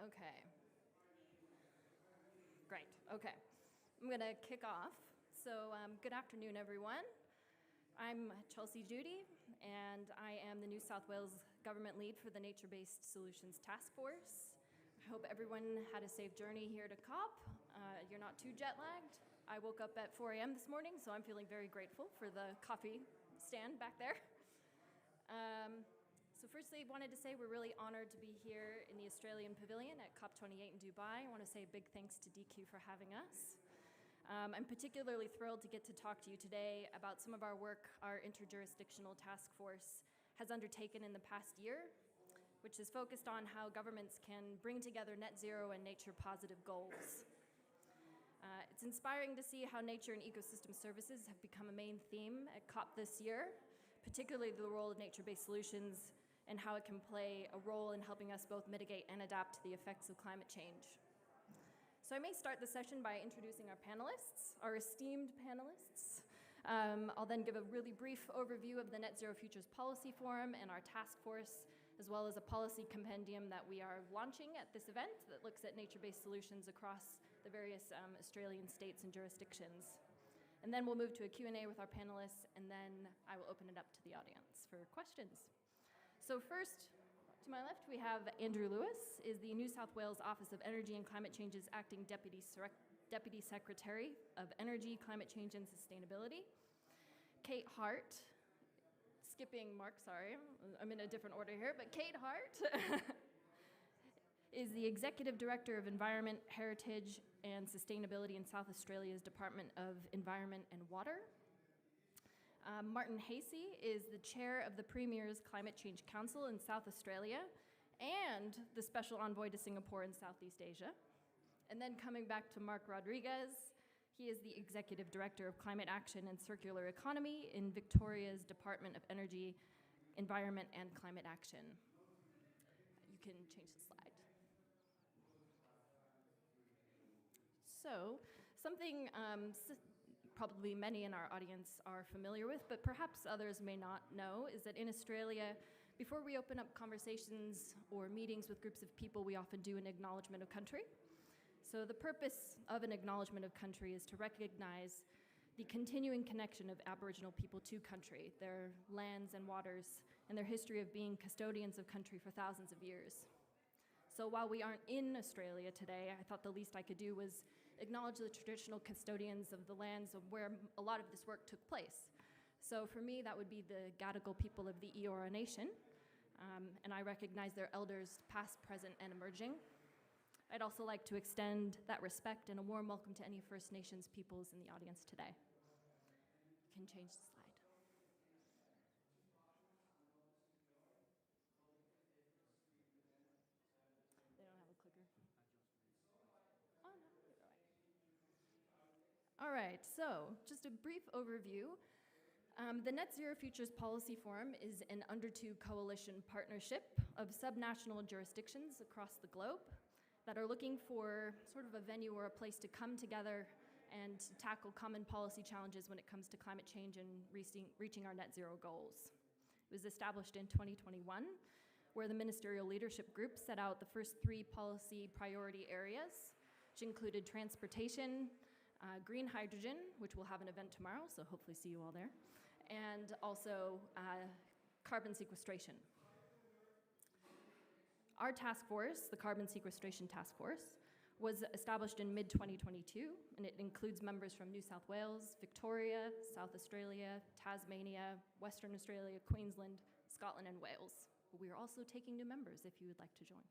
Okay. Great. Okay. I'm going to kick off. So good afternoon, everyone. I'm Chelsea Judy, and I am the New South Wales Government Lead for the Nature-Based Solutions Taskforce. I hope everyone had a safe journey here to COP. You're not too jet-lagged. I woke up at 4 a.m. this morning, so I'm feeling very grateful for the coffee stand back there. So firstly, I wanted to say we're really honored to be here in the Australian Pavilion at COP28 in Dubai. I want to say a big thanks to DQ for having us. I'm particularly thrilled to get to talk to you today about some of our work our interjurisdictional task force has undertaken in the past year, which is focused on how governments can bring together net zero and nature-positive goals. It's inspiring to see how nature and ecosystem services have become a main theme at COP this year, particularly the role of nature-based solutions and how it can play a role in helping us both mitigate and adapt to the effects of climate change. So I may start the session by introducing our panelists, our esteemed panelists. I'll then give a really brief overview of the Net Zero Futures Policy Forum and our task force, as well as a policy compendium that we are launching at this event that looks at nature-based solutions across the various Australian states and jurisdictions. And then we'll move to a Q&A with our panelists, and then I will open it up to the audience for questions. So first, to my left, we have Andrew Lewis, is the New South Wales Office of Energy and Climate Change's Acting Deputy Secretary of Energy, Climate Change and Sustainability. Kate Hart, skipping Mark, sorry, I'm in a different order here, but Kate Hart is the Executive Director of Environment, Heritage and Sustainability in South Australia's Department of Environment and Water. Martin Hasey is the chair of the Premier's Climate Change Council in South Australia and the Special Envoy to Singapore and Southeast Asia. And then coming back to Mark Rodriguez, he is the Executive Director of Climate Action and Circular Economy in Victoria's Department of Energy, Environment and Climate Action. You can change the slide. So, something probably many in our audience are familiar with, but perhaps others may not know, is that in Australia, before we open up conversations or meetings with groups of people, we often do an acknowledgement of country. So the purpose of an acknowledgement of country is to recognize the continuing connection of Aboriginal people to country, their lands and waters, and their history of being custodians of country for thousands of years. So while we aren't in Australia today, I thought the least I could do was acknowledge the traditional custodians of the lands of where a lot of this work took place. So for me, that would be the Gadigal people of the Eora Nation, and I recognize their elders past, present, and emerging. I'd also like to extend that respect and a warm welcome to any First Nations peoples in the audience today. You can change the slide. They don't have a clicker. Oh, no, you're right. All right, so just a brief overview. The Net Zero Futures Policy Forum is an under-two coalition partnership of subnational jurisdictions across the globe that are looking for sort of a venue or a place to come together and to tackle common policy challenges when it comes to climate change and reaching our net zero goals. It was established in 2021, where the ministerial leadership group set out the first 3 policy priority areas, which included transportation, green hydrogen, which we'll have an event tomorrow, so hopefully see you all there, and also carbon sequestration. Our task force, the Carbon Sequestration Task Force, was established in mid-2022, and it includes members from New South Wales, Victoria, South Australia, Tasmania, Western Australia, Queensland, Scotland, and Wales. We are also taking new members if you would like to join.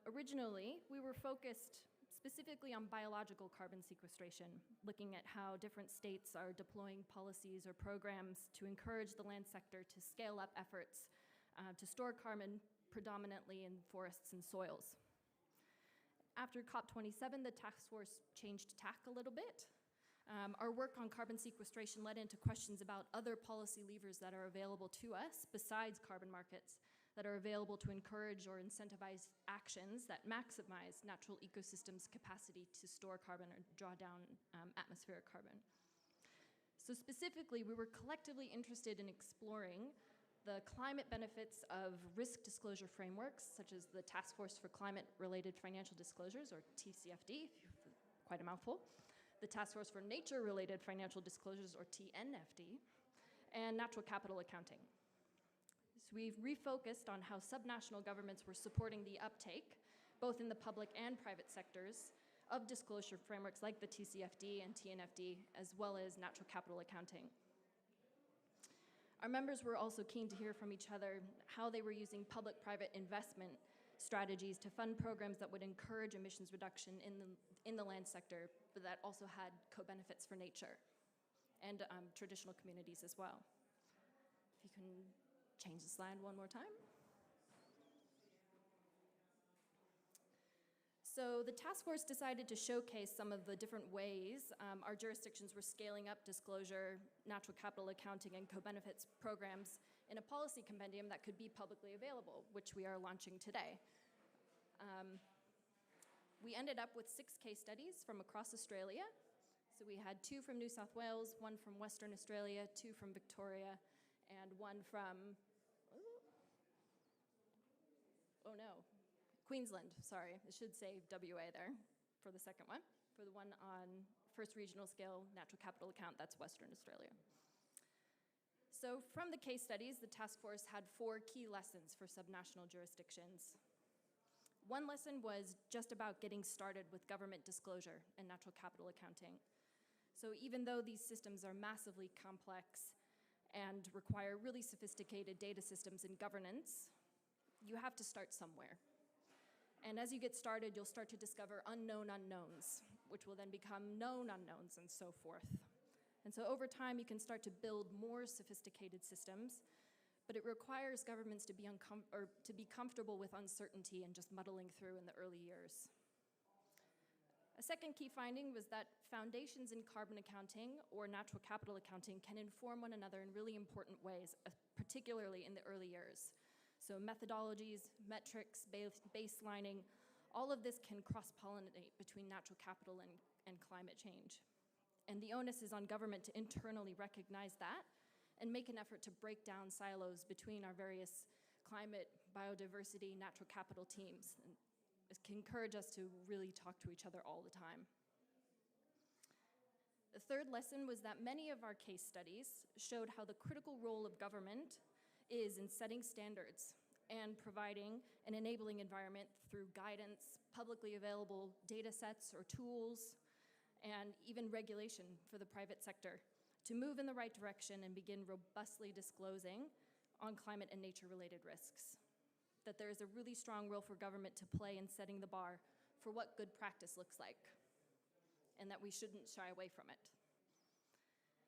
Originally, we were focused specifically on biological carbon sequestration, looking at how different states are deploying policies or programs to encourage the land sector to scale up efforts to store carbon predominantly in forests and soils. After COP27, the task force changed tack a little bit. Our work on carbon sequestration led into questions about other policy levers that are available to us besides carbon markets that are available to encourage or incentivize actions that maximize natural ecosystems' capacity to store carbon or draw down atmospheric carbon. So specifically, we were collectively interested in exploring the climate benefits of risk disclosure frameworks, such as the Taskforce for Climate-Related Financial Disclosures, or TCFD, quite a mouthful, the Taskforce for Nature-Related Financial Disclosures, or TNFD, and natural capital accounting. So we've refocused on how subnational governments were supporting the uptake, both in the public and private sectors, of disclosure frameworks like the TCFD and TNFD, as well as natural capital accounting. Our members were also keen to hear from each other how they were using public-private investment strategies to fund programs that would encourage emissions reduction in the land sector, but that also had co-benefits for nature and traditional communities as well. If you can change the slide one more time. So the task force decided to showcase some of the different ways our jurisdictions were scaling up disclosure, natural capital accounting, and co-benefits programs in a policy compendium that could be publicly available, which we are launching today. We ended up with 6 case studies from across Australia. So we had 2 from New South Wales, 1 from Western Australia, 2 from Victoria, and 1 from, oh no, Queensland, sorry. It should say WA there for the second one. For the one on first regional scale natural capital account, that's Western Australia. So from the case studies, the task force had 4 key lessons for subnational jurisdictions. One lesson was just about getting started with government disclosure and natural capital accounting. So even though these systems are massively complex and require really sophisticated data systems and governance, you have to start somewhere. And as you get started, you'll start to discover unknown unknowns, which will then become known unknowns and so forth. And so over time, you can start to build more sophisticated systems, but it requires governments to be comfortable with uncertainty and just muddling through in the early years. A second key finding was that foundations in carbon accounting or natural capital accounting can inform one another in really important ways, particularly in the early years. So methodologies, metrics, baselining, all of this can cross-pollinate between natural capital and climate change. And the onus is on government to internally recognize that and make an effort to break down silos between our various climate, biodiversity, natural capital teams. And it can encourage us to really talk to each other all the time. The third lesson was that many of our case studies showed how the critical role of government is in setting standards and providing an enabling environment through guidance, publicly available data sets or tools, and even regulation for the private sector to move in the right direction and begin robustly disclosing on climate and nature-related risks. That there is a really strong role for government to play in setting the bar for what good practice looks like, and that we shouldn't shy away from it.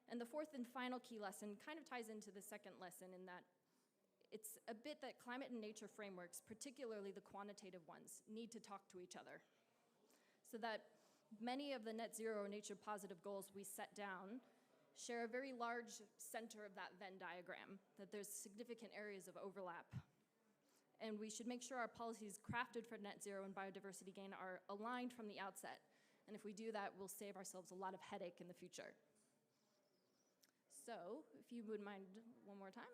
And the fourth and final key lesson kind of ties into the second lesson in that it's a bit that climate and nature frameworks, particularly the quantitative ones, need to talk to each other. So that many of the net zero or nature positive goals we set down share a very large center of that Venn diagram, that there's significant areas of overlap. And we should make sure our policies crafted for net zero and biodiversity gain are aligned from the outset. And if we do that, we'll save ourselves a lot of headache in the future. So, if you would mind one more time.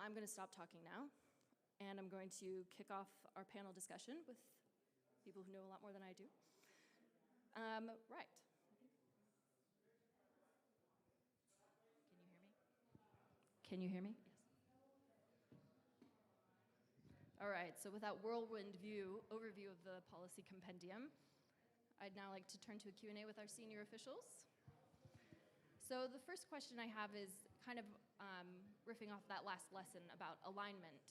I'm going to stop talking now, and I'm going to kick off our panel discussion with people who know a lot more than I do. Right. Can you hear me? Yes. All right, so with that whirlwind overview of the policy compendium, I'd now like to turn to a Q&A with our senior officials. So the first question I have is kind of riffing off that last lesson about alignment.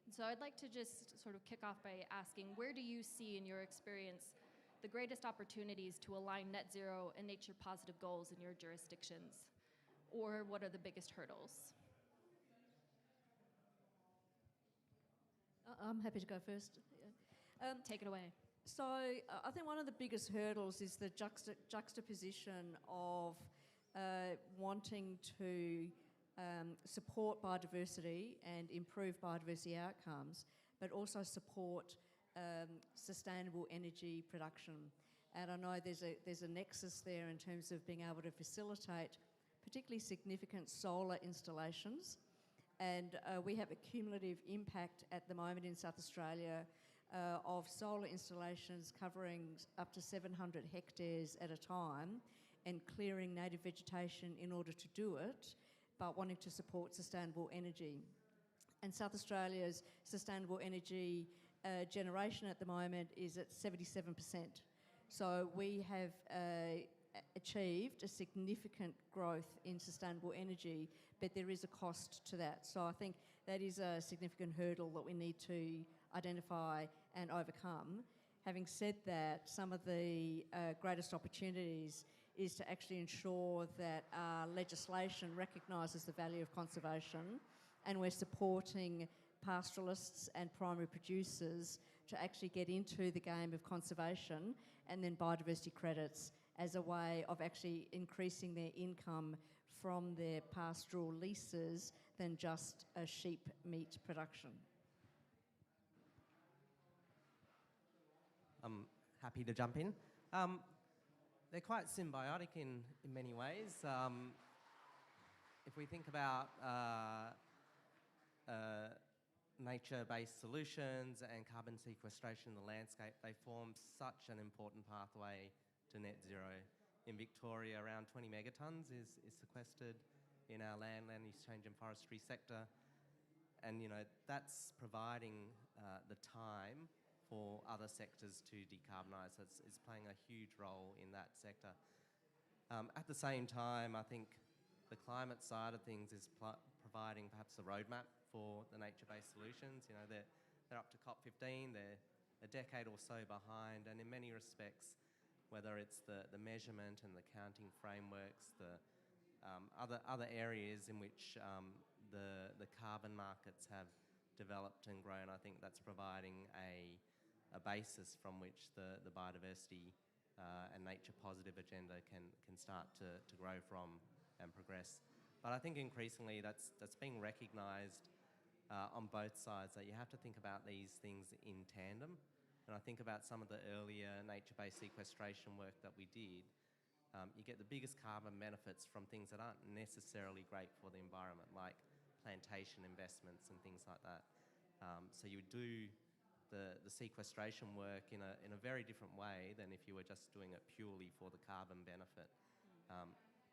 And so I'd like to just sort of kick off by asking, where do you see in your experience the greatest opportunities to align net zero and nature positive goals in your jurisdictions? Or what are the biggest hurdles? I'm happy to go first. Take it away. So I think one of the biggest hurdles is the juxtaposition of wanting to support biodiversity and improve biodiversity outcomes, but also support sustainable energy production. And I know there's a nexus there in terms of being able to facilitate particularly significant solar installations. And we have a cumulative impact at the moment in South Australia of solar installations covering up to 700 hectares at a time and clearing native vegetation in order to do it, but wanting to support sustainable energy. And South Australia's sustainable energy generation at the moment is at 77%. So we have achieved a significant growth in sustainable energy, but there is a cost to that. So I think that is a significant hurdle that we need to identify and overcome. Having said that, some of the greatest opportunities is to actually ensure that our legislation recognises the value of conservation, and we're supporting pastoralists and primary producers to actually get into the game of conservation, and then biodiversity credits as a way of actually increasing their income from their pastoral leases than just a sheep meat production. I'm happy to jump in. They're quite symbiotic in many ways. If we think about nature-based solutions and carbon sequestration in the landscape, they form such an important pathway to net zero. In Victoria, around 20 megatons is sequestered in our land use change and forestry sector. And, you know, that's providing the time for other sectors to decarbonise. So it's playing a huge role in that sector. At the same time, I think the climate side of things is providing perhaps a roadmap for the nature-based solutions. You know, they're up to COP15, they're a decade or so behind, and in many respects, whether it's the measurement and the counting frameworks, the other areas in which the carbon markets have developed and grown, I think that's providing a basis from which the biodiversity and nature positive agenda can start to grow from and progress. But I think increasingly that's being recognised on both sides, that you have to think about these things in tandem. And I think about some of the earlier nature-based sequestration work that we did. You get the biggest carbon benefits from things that aren't necessarily great for the environment, like plantation investments and things like that. So you do the sequestration work in a very different way than if you were just doing it purely for the carbon benefit.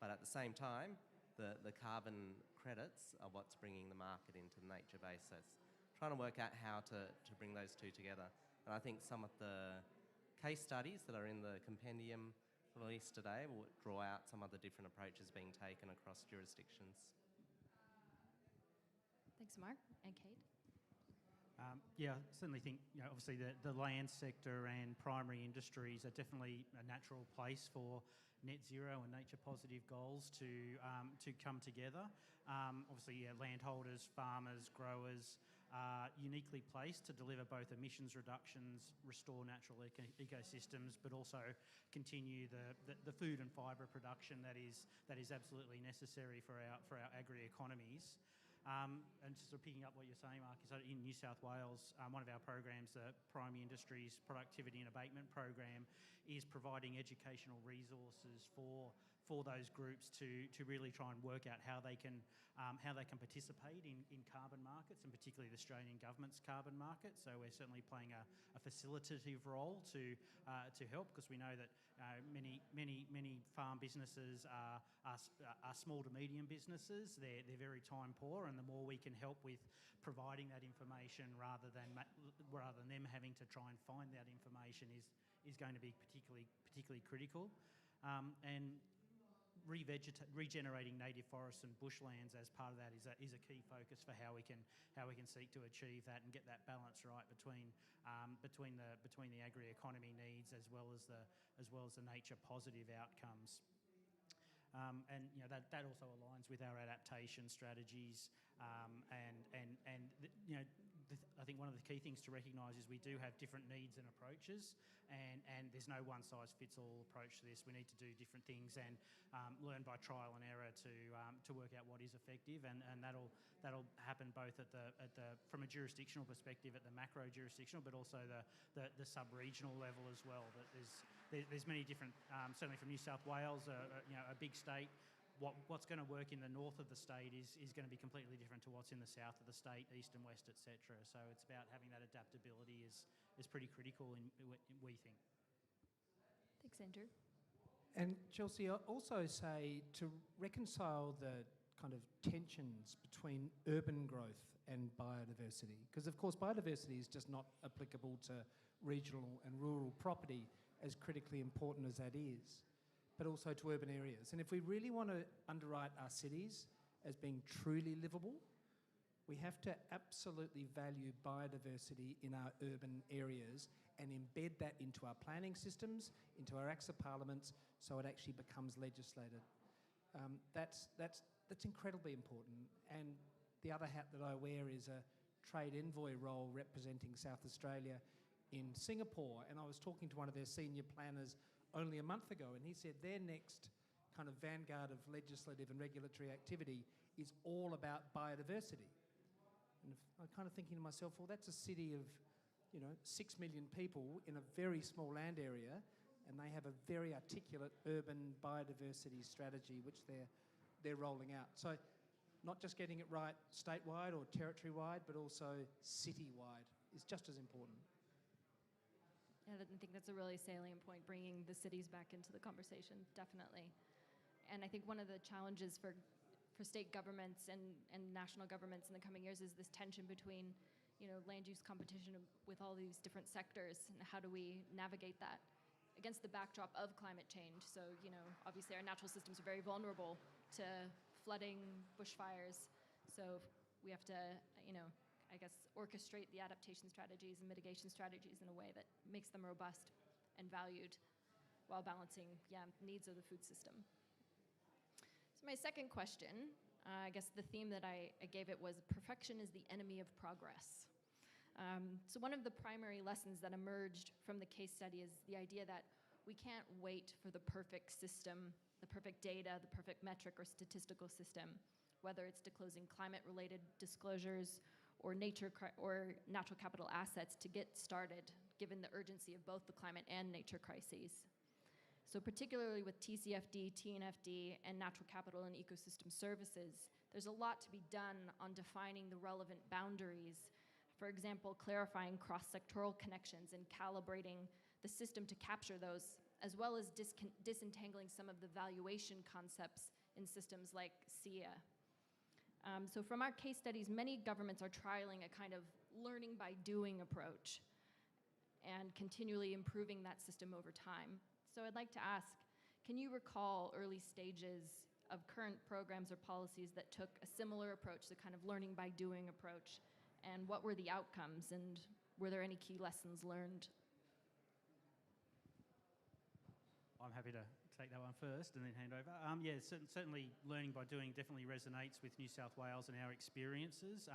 But at the same time, the carbon credits are what's bringing the market into the nature-based. So it's trying to work out how to bring those two together. And I think some of the case studies that are in the compendium released today will draw out some of the different approaches being taken across jurisdictions. Thanks, Mark. And Kate? Yeah, I certainly think, you know, obviously the land sector and primary industries are definitely a natural place for net zero and nature positive goals to come together. Obviously, yeah, landholders, farmers, growers are uniquely placed to deliver both emissions reductions, restore natural ecosystems, but also continue the food and fibre production that is absolutely necessary for our agri-economies. And sort of picking up what you're saying, Mark, is that in New South Wales, one of our programs, the Primary Industries Productivity and Abatement Program, is providing educational resources for those groups to really try and work out how they can participate in carbon markets, and particularly the Australian government's carbon market. So we're certainly playing a facilitative role to help, because we know that many farm businesses are small to medium businesses. They're very time poor, and the more we can help with providing that information rather than them having to try and find that information is going to be particularly critical. And regenerating native forests and bushlands as part of that is a key focus for how we can seek to achieve that and get that balance right between the agri-economy needs as well as the nature positive outcomes. And you know that also aligns with our adaptation strategies, I think one of the key things to recognise is we do have different needs and approaches, and there's no one-size-fits-all approach to this. We need to do different things and learn by trial and error to work out what is effective, and that'll happen both from a jurisdictional perspective at the macro jurisdictional, but also the sub-regional level as well. That there's many different, certainly from New South Wales, a big state. what's going to work in the north of the state is going to be completely different to what's in the south of the state, east and west, etc. So it's about having that adaptability is pretty critical, we think. Thanks, Andrew. And Chelsea, I also say to reconcile the kind of tensions between urban growth and biodiversity, because of course biodiversity is just not applicable to regional and rural property, as critically important as that is, but also to urban areas. And if we really want to underwrite our cities as being truly livable, we have to absolutely value biodiversity in our urban areas and embed that into our planning systems, into our acts of parliaments, so it actually becomes legislated. That's incredibly important. And the other hat that I wear is a trade envoy role representing South Australia in Singapore. And I was talking to one of their senior planners only a month ago, and he said their next kind of vanguard of legislative and regulatory activity is all about biodiversity. And I'm kind of thinking to myself, well, that's a city of, 6 million people in a very small land area, and they have a very articulate urban biodiversity strategy which they're rolling out. So not just getting it right statewide or territory-wide, but also city-wide is just as important. Yeah, I think that's a really salient point, bringing the cities back into the conversation, definitely. And I think one of the challenges for state governments and national governments in the coming years is this tension between, land use competition with all these different sectors, and how do we navigate that against the backdrop of climate change. So, obviously our natural systems are very vulnerable to flooding, bushfires. So we have to, I guess, orchestrate the adaptation strategies and mitigation strategies in a way that makes them robust and valued while balancing, needs of the food system. So my second question, I guess the theme that I gave it was perfection is the enemy of progress. So one of the primary lessons that emerged from the case study is the idea that we can't wait for the perfect system, the perfect data, the perfect metric or statistical system, whether it's disclosing climate-related disclosures or natural capital assets to get started, given the urgency of both the climate and nature crises. So particularly with TCFD, TNFD, and natural capital and ecosystem services, there's a lot to be done on defining the relevant boundaries. For example, clarifying cross-sectoral connections and calibrating the system to capture those, as well as disentangling some of the valuation concepts in systems like SIA. So from our case studies, many governments are trialing a kind of learning by doing approach and continually improving that system over time. So I'd like to ask, can you recall early stages of current programs or policies that took a similar approach, the kind of learning by doing approach, and what were the outcomes, and were there any key lessons learned? I'm happy to take that one first and then hand over. Certainly learning by doing definitely resonates with New South Wales and our experiences.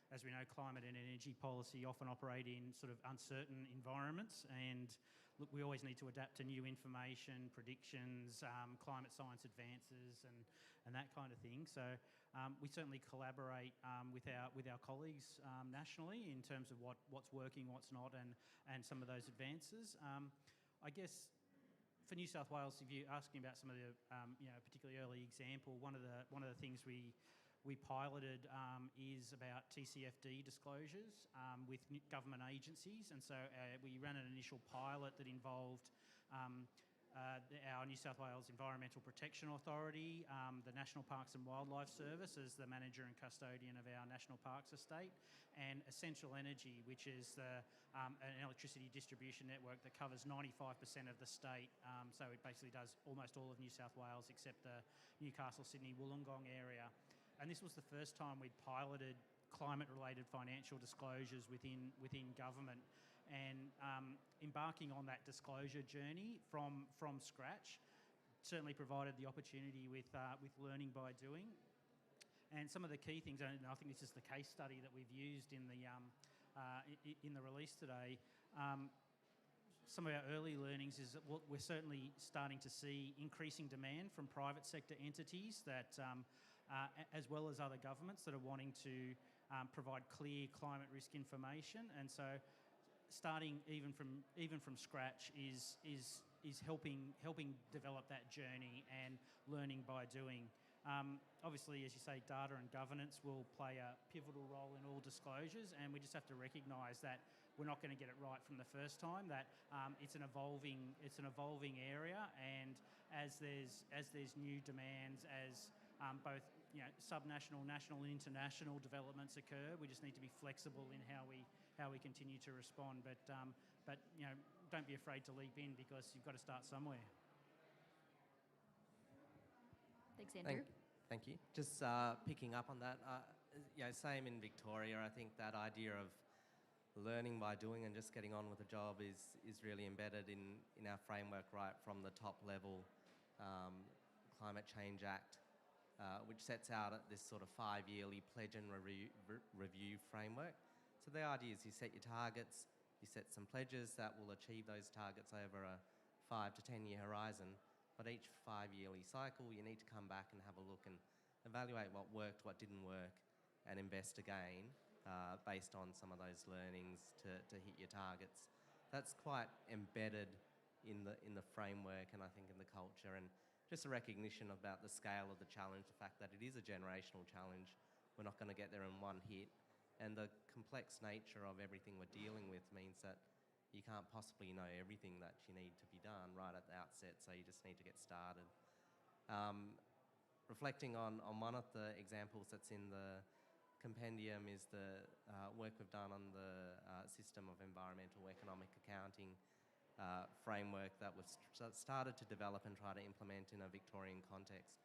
As we know, climate and energy policy often operate in sort of uncertain environments, and look, we always need to adapt to new information, predictions, climate science advances, and that kind of thing. So we certainly collaborate with our colleagues nationally in terms of what's working, what's not, and some of those advances. I guess for New South Wales, if you're asking about some of the particularly early example, one of the things we piloted is about TCFD disclosures with government agencies, and so we ran an initial pilot that involved our New South Wales Environmental Protection Authority, the National Parks and Wildlife Service as the manager and custodian of our National Parks estate, and Essential Energy, which is an electricity distribution network that covers 95% of the state. So it basically does almost all of New South Wales except the Newcastle, Sydney, Wollongong area. And this was the first time we'd piloted climate-related financial disclosures within government. And embarking on that disclosure journey from scratch certainly provided the opportunity with learning by doing. And some of the key things, and I think this is the case study that we've used in the release today. Some of our early learnings is that we're certainly starting to see increasing demand from private sector entities that, as well as other governments that are wanting to provide clear climate risk information. And so starting even from scratch is is helping develop that journey and learning by doing. Obviously, as you say, data and governance will play a pivotal role in all disclosures, and we just have to recognise that we're not going to get it right from the first time. That it's an evolving area, and as there's new demands, as both subnational, national, and international developments occur, we just need to be flexible in how we continue to respond. But don't be afraid to leap in, because you've got to start somewhere. Thanks, Andrew. Thank you. Just picking up on that, same in Victoria. I think that idea of learning by doing and just getting on with the job is really embedded in our framework right from the top level. Climate Change Act, which sets out this sort of 5-yearly pledge and review framework. So the idea is you set your targets, you set some pledges that will achieve those targets over a 5 to 10 year horizon. But each 5-yearly cycle, you need to come back and have a look and evaluate what worked, what didn't work, and invest again based on some of those learnings to hit your targets. That's quite embedded in the framework, and I think in the culture, and just a recognition about the scale of the challenge, the fact that it is a generational challenge. We're not going to get there in one hit, and the complex nature of everything we're dealing with means that you can't possibly know everything that you need to be done right at the outset, so you just need to get started. Reflecting on one of the examples that's in the compendium is the work we've done on the system of environmental economic accounting framework that was started to develop and try to implement in a Victorian context.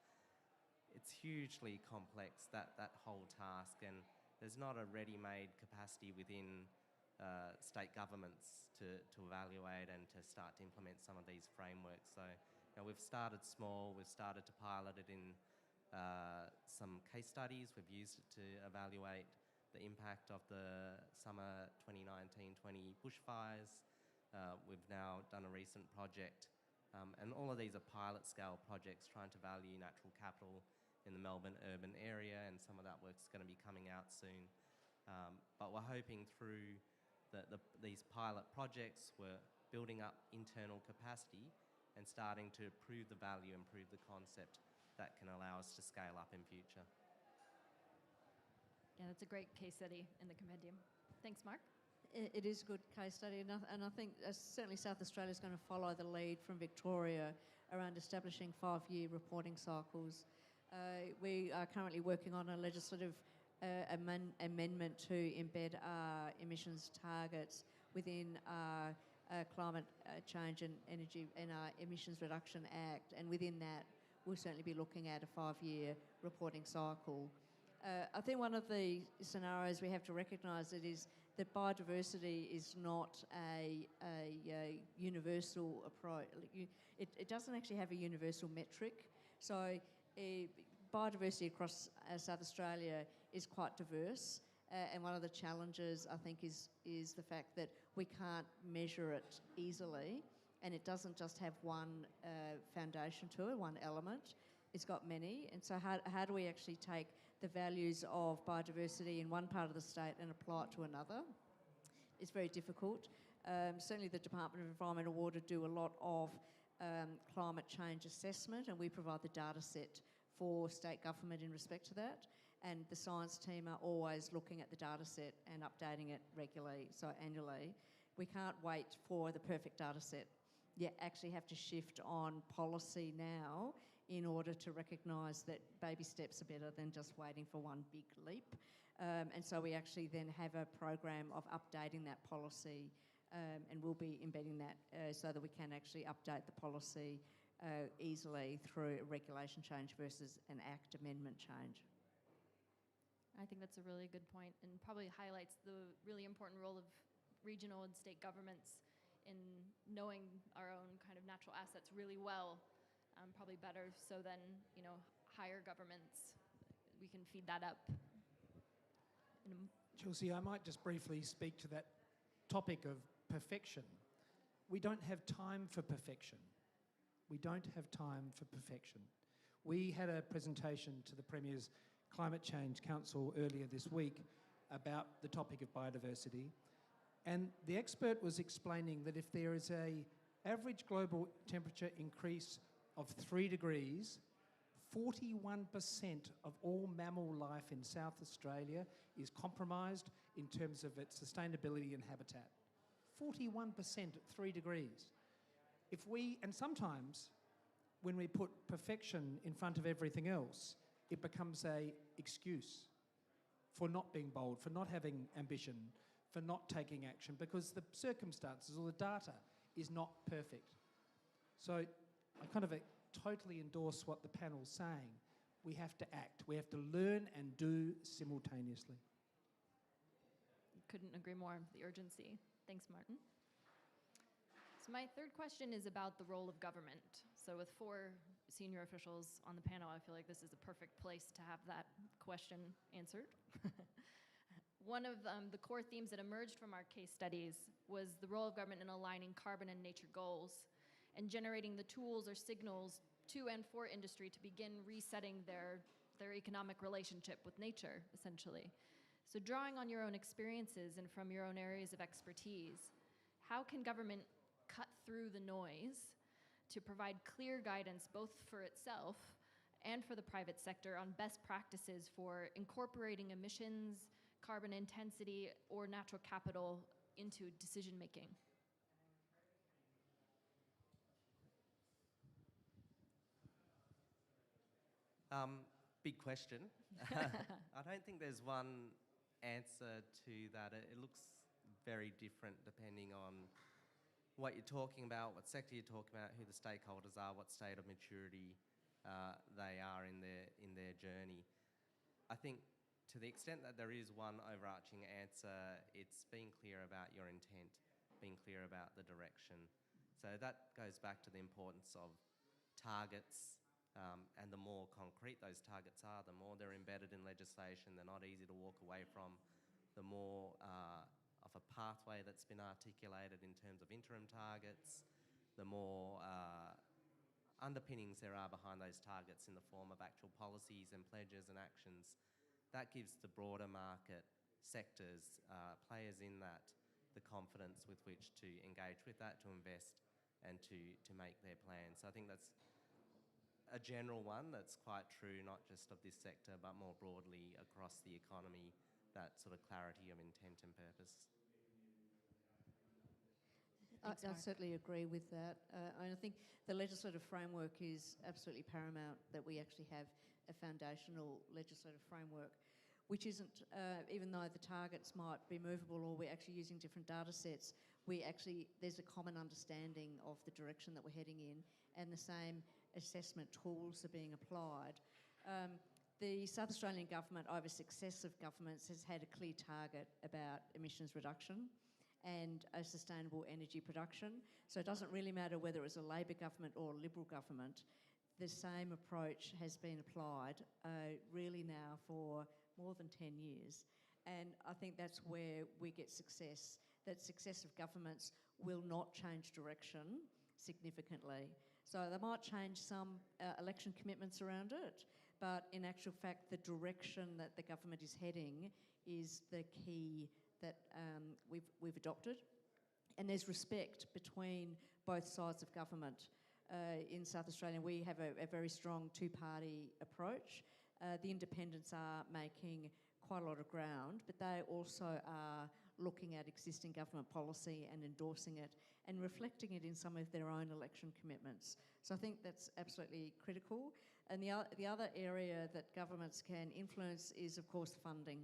It's hugely complex, that whole task, and there's not a ready-made capacity within state governments to evaluate and to start to implement some of these frameworks. So we've started small, we've started to pilot it in some case studies. We've used it to evaluate the impact of the summer 2019-20 bushfires. We've now done a recent project, and all of these are pilot scale projects trying to value natural capital in the Melbourne urban area, and some of that work's going to be coming out soon. But we're hoping through these pilot projects, we're building up internal capacity and starting to prove the value and prove the concept that can allow us to scale up in future. Yeah, that's a great case study in the compendium. Thanks, Mark. It is a good case study, and I think certainly South Australia is going to follow the lead from Victoria around establishing 5-year reporting cycles. We are currently working on a legislative amendment to embed emissions targets within our Climate Change and Energy and our Emissions Reduction Act, and within that we'll certainly be looking at a 5-year reporting cycle. I think one of the scenarios we have to recognise is that biodiversity is not a universal approach. It doesn't actually have a universal metric. So biodiversity across South Australia is quite diverse, and one of the challenges, I think, is the fact that we can't measure it easily, and it doesn't just have one foundation to it, one element. It's got many, and so how do we actually take the values of biodiversity in one part of the state and apply it to another? It's very difficult. Certainly the Department of Environment and Water do a lot of climate change assessment, and we provide the data set for state government in respect to that. And the science team are always looking at the data set and updating it regularly, so annually. We can't wait for the perfect data set. You actually have to shift on policy now in order to recognise that baby steps are better than just waiting for one big leap. And so we actually then have a program of updating that policy, and we'll be embedding that so that we can actually update the policy easily through a regulation change versus an Act amendment change. I think that's a really good point, and probably highlights the really important role of regional and state governments in knowing our own kind of natural assets really well, probably better so than, higher governments. We can feed that up. Chelsea, I might just briefly speak to that topic of perfection. We don't have time for perfection. We don't have time for perfection. We had a presentation to the Premier's Climate Change Council earlier this week about the topic of biodiversity, and the expert was explaining that if there is a Average global temperature increase of 3 degrees, 41% of all mammal life in South Australia is compromised in terms of its sustainability and habitat. 41% at 3 degrees. And sometimes when we put perfection in front of everything else, it becomes an excuse for not being bold, for not having ambition, for not taking action, because the circumstances or the data is not perfect. So I kind of totally endorse what the panel's saying. We have to act. We have to learn and do simultaneously. Couldn't agree more with the urgency. Thanks, Martin. So my third question is about the role of government. So with 4 senior officials on the panel, I feel like this is a perfect place to have that question answered. One of the core themes that emerged from our case studies was the role of government in aligning carbon and nature goals and generating the tools or signals to and for industry to begin resetting their economic relationship with nature, essentially. So drawing on your own experiences and from your own areas of expertise, how can government cut through the noise to provide clear guidance both for itself and for the private sector on best practices for incorporating emissions, carbon intensity, or natural capital into decision making? Big question. I don't think there's one answer to that. It looks very different depending on what you're talking about, what sector you're talking about, who the stakeholders are, what state of maturity they are in their journey. I think to the extent that there is one overarching answer, it's being clear about your intent, being clear about the direction. So that goes back to the importance of targets, and the more concrete those targets are, the more they're embedded in legislation, they're not easy to walk away from, the more of a pathway that's been articulated in terms of interim targets, the more underpinnings there are behind those targets in the form of actual policies and pledges and actions. That gives the broader market sectors, players in that, the confidence with which to engage with that, to invest and to make their plans. So I think that's a general one that's quite true, not just of this sector, but more broadly across the economy, that sort of clarity of intent and purpose. Thanks, I Mark. certainly agree with that. I think the legislative framework is absolutely paramount, that we actually have a foundational legislative framework, which isn't, even though the targets might be movable or we're actually using different data sets, there's a common understanding of the direction that we're heading in, and the same assessment tools are being applied. The South Australian government, over successive governments, has had a clear target about emissions reduction and a sustainable energy production. So it doesn't really matter whether it was a Labor government or a Liberal government. The same approach has been applied really now for more than 10 years. And I think that's where we get success, that successive governments will not change direction significantly. So they might change some election commitments around it, but in actual fact, the direction that the government is heading is the key that we've adopted. And there's respect between both sides of government. In South Australia, we have a very strong two-party approach. The independents are making quite a lot of ground, but they also are looking at existing government policy and endorsing it and reflecting it in some of their own election commitments. So I think that's absolutely critical. And the other area that governments can influence is, of course, funding.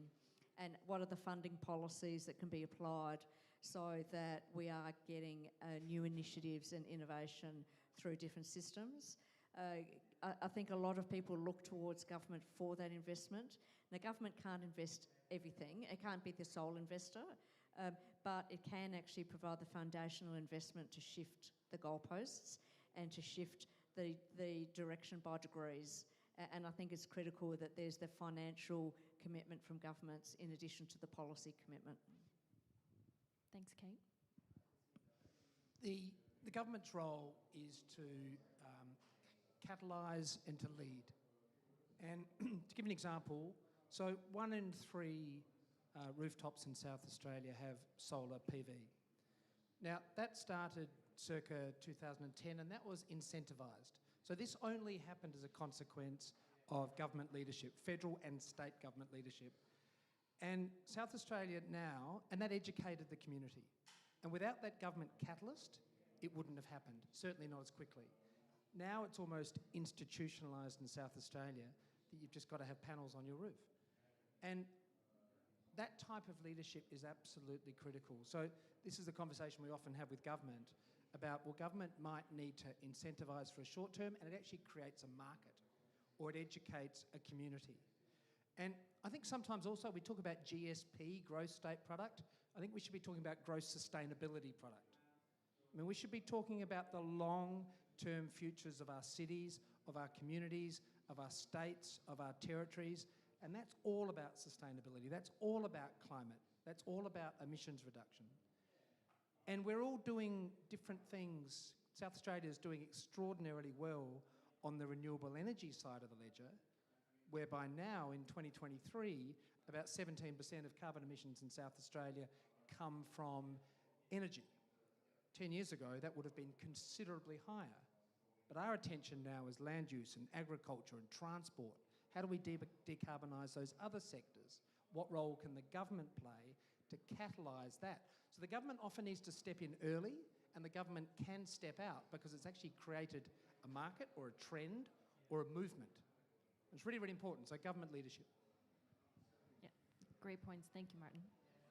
And what are the funding policies that can be applied so that we are getting new initiatives and innovation through different systems. I think a lot of people look towards government for that investment. Now, government can't invest everything. It can't be the sole investor, but it can actually provide the foundational investment to shift the goalposts and to shift the direction by degrees. And I think it's critical that there's the financial commitment from governments in addition to the policy commitment. Thanks, Kate. The government's role is to catalyse and to lead. And to give an example, so 1 in 3 rooftops in South Australia have solar PV. Now, that started circa 2010, and that was incentivised. So this only happened as a consequence of government leadership, federal and state government leadership. And South Australia now, and that educated the community. And without that government catalyst, it wouldn't have happened, certainly not as quickly. Now it's almost institutionalised in South Australia that you've just got to have panels on your roof. And that type of leadership is absolutely critical. So this is the conversation we often have with government about, well, government might need to incentivise for a short term, and it actually creates a market, or it educates a community. And I think sometimes also we talk about GSP, gross state product. I think we should be talking about gross sustainability product. I mean, we should be talking about the long-term futures of our cities, of our communities, of our states, of our territories, and that's all about sustainability. That's all about climate. That's all about emissions reduction. And we're all doing different things. South Australia is doing extraordinarily well on the renewable energy side of the ledger, whereby now in 2023, about 17% of carbon emissions in South Australia come from energy. 10 years ago, that would have been considerably higher. But our attention now is land use and agriculture and transport. How do we decarbonise those other sectors? What role can the government play to catalyse that? So the government often needs to step in early, and the government can step out because it's actually created a market or a trend or a movement. It's really, really important. So government leadership. Yeah, great points. Thank you, Martin.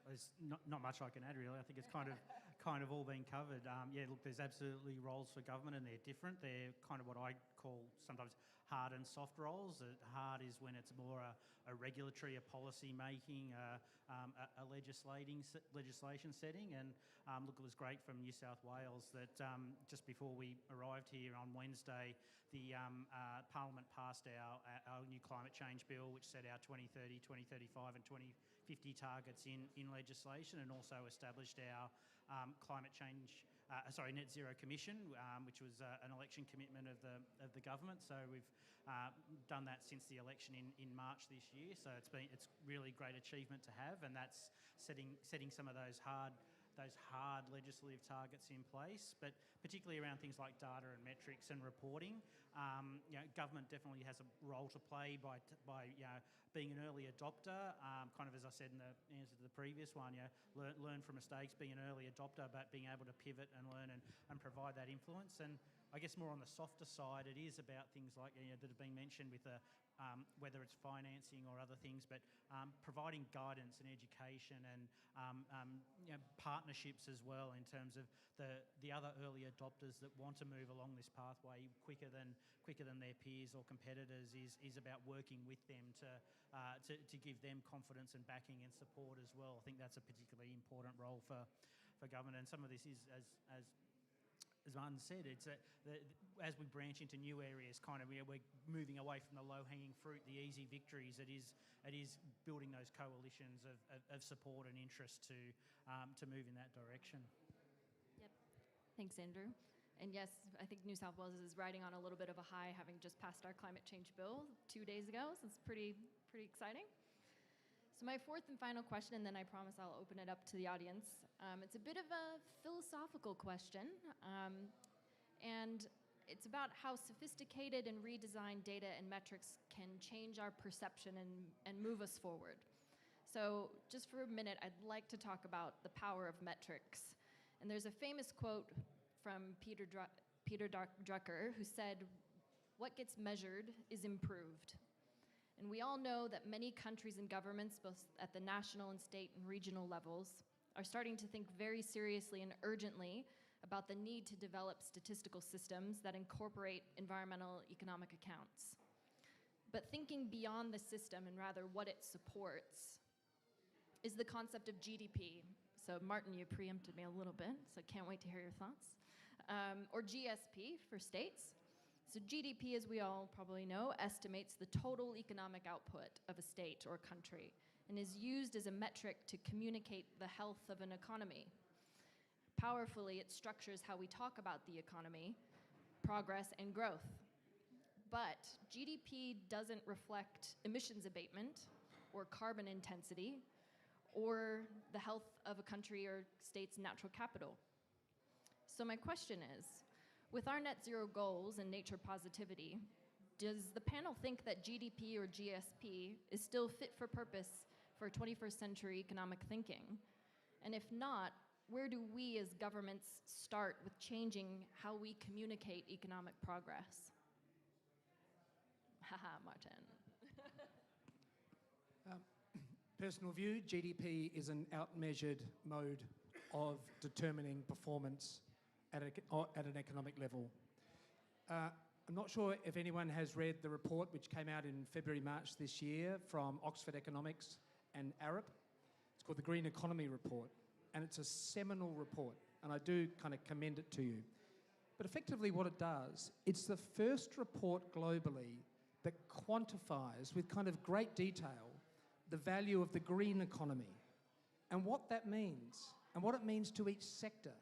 There's not much I can add, really. I think it's kind of all been covered. Yeah, look, there's absolutely roles for government, and they're different. They're kind of what I call sometimes hard and soft roles. Hard is when it's more a regulatory, a policy making, a legislation setting. And look, it was great from New South Wales that just before we arrived here on Wednesday, the Parliament passed our new climate change bill, which set our 2030, 2035 and 2050 targets in legislation, and also established our net zero commission, which was an election commitment of the government. So we've done that since the election in March this year. So it's really great achievement to have, and that's setting some of those hard legislative targets in place, but particularly around things like data and metrics and reporting. Government definitely has a role to play by being an early adopter, kind of as I said in the answer to the previous one, learn from mistakes, being an early adopter, but being able to pivot and learn and provide that influence. And I guess more on the softer side, it is about things like that have been mentioned with whether it's financing or other things, but providing guidance and education and partnerships as well in terms of the other early adopters that want to move along this pathway quicker than their peers or competitors is about working with them to give them confidence and backing and support as well. I think that's a particularly important role for government, and some of this is as Martin said, it's as we branch into new areas, kind of we're moving away from the low-hanging fruit, the easy victories. It is building those coalitions of support and interest to move in that direction. Yep. Thanks, Andrew. And yes, I think New South Wales is riding on a little bit of a high, having just passed our climate change bill 2 days ago. So it's pretty exciting. So my fourth and final question, and then I promise I'll open it up to the audience. It's a bit of a philosophical question, and it's about how sophisticated and redesigned data and metrics can change our perception and move us forward. So just for a minute, I'd like to talk about the power of metrics. And there's a famous quote from Peter Drucker, who said, "What gets measured is improved." And we all know that many countries and governments, both at the national and state and regional levels, are starting to think very seriously and urgently about the need to develop statistical systems that incorporate environmental economic accounts. But thinking beyond the system and rather what it supports is the concept of GDP. So Martin, you preempted me a little bit, so can't wait to hear your thoughts. Or GSP for states. So GDP, as we all probably know, estimates the total economic output of a state or country and is used as a metric to communicate the health of an economy. Powerfully, it structures how we talk about the economy, progress, and growth. But GDP doesn't reflect emissions abatement or carbon intensity or the health of a country or state's natural capital. So my question is, with our net zero goals and nature positivity, does the panel think that GDP or GSP is still fit for purpose for 21st century economic thinking? And if not, where do we as governments start with changing how we communicate economic progress? Haha, Martin. Personal view, GDP is an outmeasured mode of determining performance at an economic level. I'm not sure if anyone has read the report which came out in February, March this year from Oxford Economics and Arup. It's called the Green Economy Report, and it's a seminal report, and I do kind of commend it to you. But effectively what it does, it's the first report globally that quantifies with kind of great detail the value of the green economy and what that means and what it means to each sector,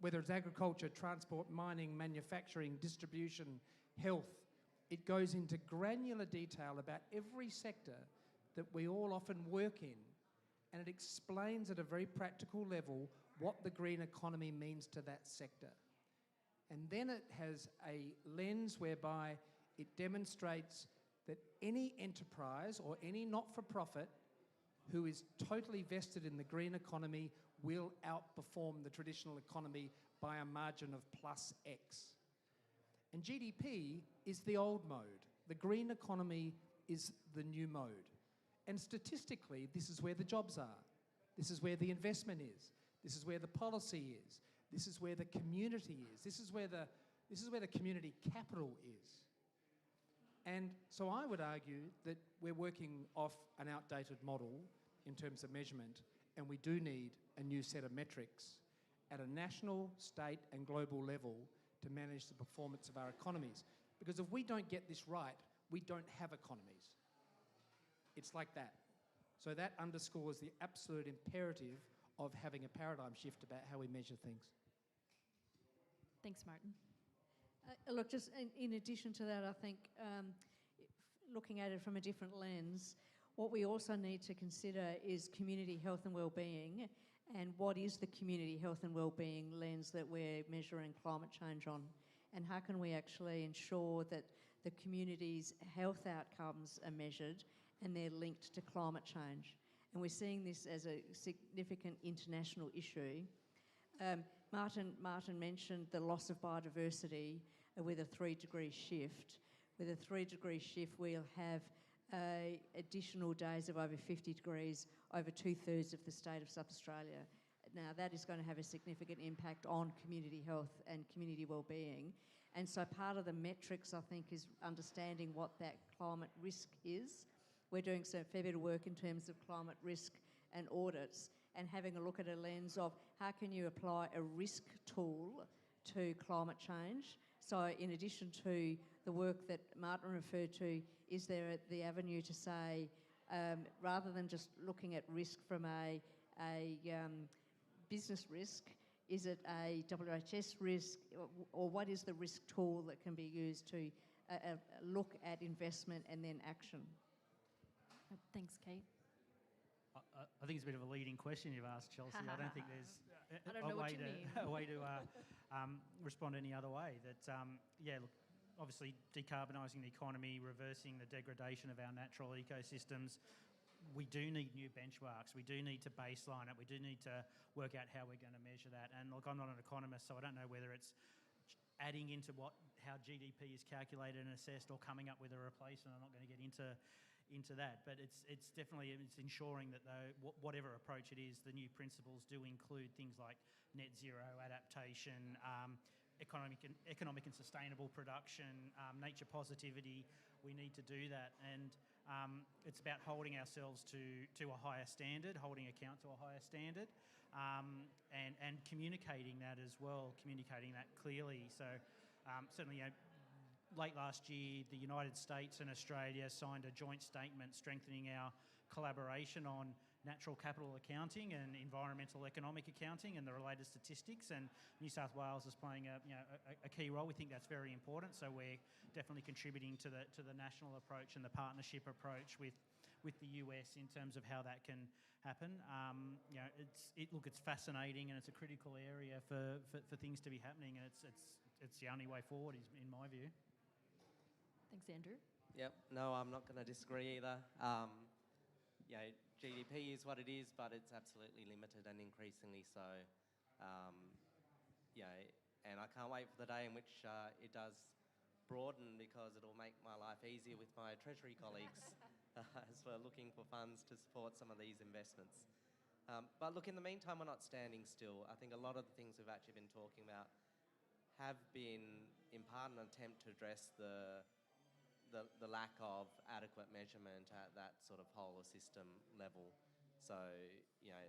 whether it's agriculture, transport, mining, manufacturing, distribution, health. It goes into granular detail about every sector that we all often work in, and it explains at a very practical level what the green economy means to that sector. And then it has a lens whereby it demonstrates that any enterprise or any not-for-profit who is totally vested in the green economy will outperform the traditional economy by a margin of plus X. And GDP is the old mode. The green economy is the new mode. And statistically, this is where the jobs are. This is where the investment is. This is where the policy is. This is where the community is. This is where the community capital is. And so I would argue that we're working off an outdated model in terms of measurement, and we do need a new set of metrics at a national, state and global level to manage the performance of our economies. Because if we don't get this right, we don't have economies. It's like that. So that underscores the absolute imperative of having a paradigm shift about how we measure things. Thanks, Martin. Look, just in addition to that, I think looking at it from a different lens, what we also need to consider is community health and wellbeing, and what is the community health and wellbeing lens that we're measuring climate change on, and how can we actually ensure that the community's health outcomes are measured and they're linked to climate change. And we're seeing this as a significant international issue. Martin mentioned the loss of biodiversity with a 3-degree shift. With a 3-degree shift, we'll have additional days of over 50 degrees over 2/3 of the state of South Australia. Now, that is going to have a significant impact on community health and community wellbeing. And so part of the metrics, I think, is understanding what that climate risk is. We're doing a fair bit of work in terms of climate risk and audits, and having a look at a lens of how can you apply a risk tool to climate change. So in addition to the work that Martin referred to, is there the avenue to say, rather than just looking at risk from a business risk, is it a WHS risk, or what is the risk tool that can be used to look at investment and then action? Thanks, Kate. I think it's a bit of a leading question you've asked, Chelsea. I don't think there's a way to respond any other way. That look, obviously decarbonising the economy, reversing the degradation of our natural ecosystems. We do need new benchmarks. We do need to baseline it. We do need to work out how we're going to measure that. And look, I'm not an economist, so I don't know whether it's adding into how GDP is calculated and assessed, or coming up with a replacement. I'm not going to get into that, but it's definitely ensuring that whatever approach it is, the new principles do include things like net zero adaptation, economic and sustainable production, nature positivity. We need to do that, and it's about holding ourselves to a higher standard, holding account to a higher standard, and communicating that as well, communicating that clearly. So certainly, late last year, the United States and Australia signed a joint statement strengthening our collaboration on natural capital accounting and environmental economic accounting and the related statistics, and New South Wales is playing a key role. We think that's very important, so we're definitely contributing to the national approach and the partnership approach with with the US in terms of how that can happen. You know, it's fascinating, and it's a critical area for things to be happening, and it's the only way forward, is in my view. Thanks, Andrew. Yep, no, I'm not going to disagree either. You know, GDP is what it is, but it's absolutely limited and increasingly so. You know, and I can't wait for the day in which it does broaden, because it'll make my life easier with my Treasury colleagues as we're looking for funds to support some of these investments. But look, in the meantime, we're not standing still. I think a lot of the things we've actually been talking about have been, in part, an attempt to address the lack of adequate measurement at that sort of whole system level. So, you know,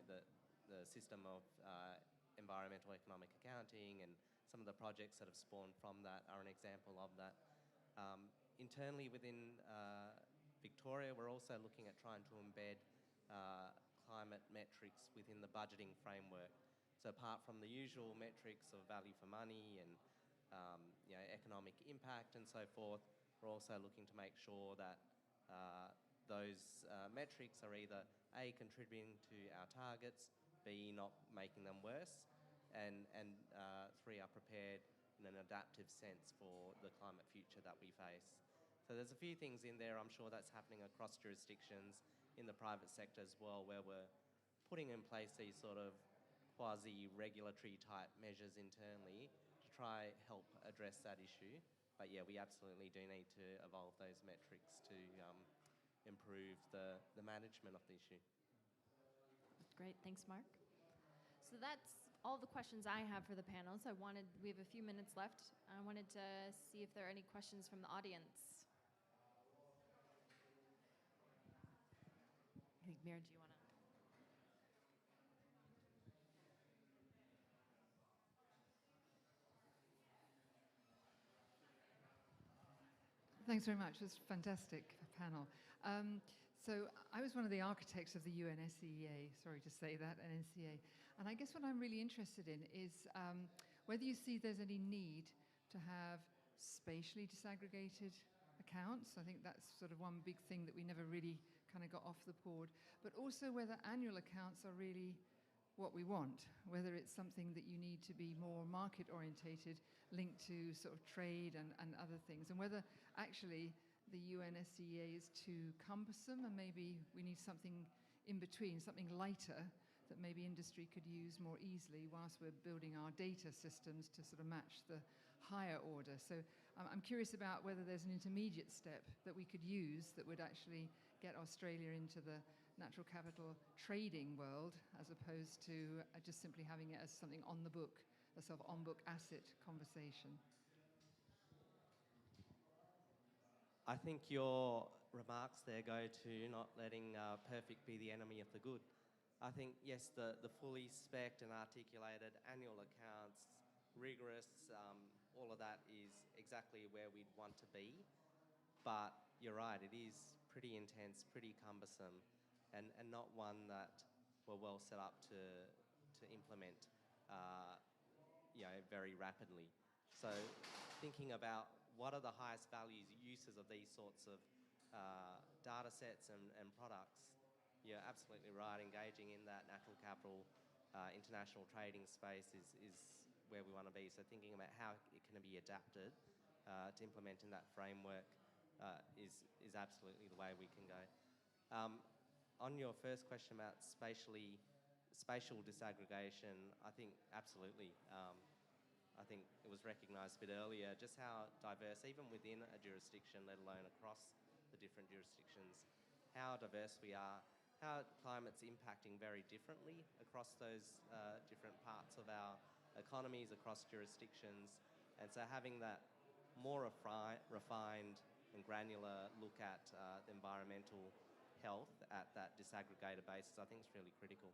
the system of environmental economic accounting and some of the projects that have spawned from that are an example of that. Internally within Victoria, we're also looking at trying to embed climate metrics within the budgeting framework. So apart from the usual metrics of value for money and you know, economic impact and so forth, we're also looking to make sure that those metrics are either A, contributing to our targets, B, not making them worse, and 3, are prepared in an adaptive sense for the climate future that we face. So there's a few things in there. I'm sure that's happening across jurisdictions in the private sector as well, where we're putting in place these sort of quasi-regulatory type measures internally to try help address that issue. But yeah, we absolutely do need to evolve those metrics to improve the management of the issue. Great, thanks, Mark. So that's all the questions I have for the panel. So we have a few minutes left. I wanted to see if there are any questions from the audience. I think, Mir, do you want to? Thanks very much. It was a fantastic panel. So I was one of the architects of the UNSCEA, sorry to say that, and NCA. And I guess what I'm really interested in is whether you see there's any need to have spatially disaggregated accounts. I think that's sort of one big thing that we never really kind of got off the board. But also whether annual accounts are really what we want, whether it's something that you need to be more market orientated, linked to sort of trade and other things, and whether actually the UNSCEA is too cumbersome and maybe we need something in between, something lighter that maybe industry could use more easily whilst we're building our data systems to sort of match the higher order. So I'm curious about whether there's an intermediate step that we could use that would actually get Australia into the natural capital trading world, as opposed to just simply having it as something on the book, a sort of on-book asset conversation. I think your remarks there go to not letting perfect be the enemy of the good. I think, yes, the fully spec'd and articulated annual accounts, rigorous, all of that is exactly where we'd want to be. But you're right, it is pretty intense, pretty cumbersome, and not one that we're well set up to implement you know, very rapidly. So thinking about what are the highest values uses of these sorts of data sets and products, you're absolutely right. Engaging in that natural capital international trading space is where we want to be. So thinking about how it can be adapted to implement in that framework is absolutely the way we can go. On your first question about spatial disaggregation, I think absolutely. I think it was recognised a bit earlier just how diverse, even within a jurisdiction, let alone across the different jurisdictions, how diverse we are, how climate's impacting very differently across those different parts of our economies, across jurisdictions. And so having that more refined and granular look at the environmental health at that disaggregated basis, I think is really critical.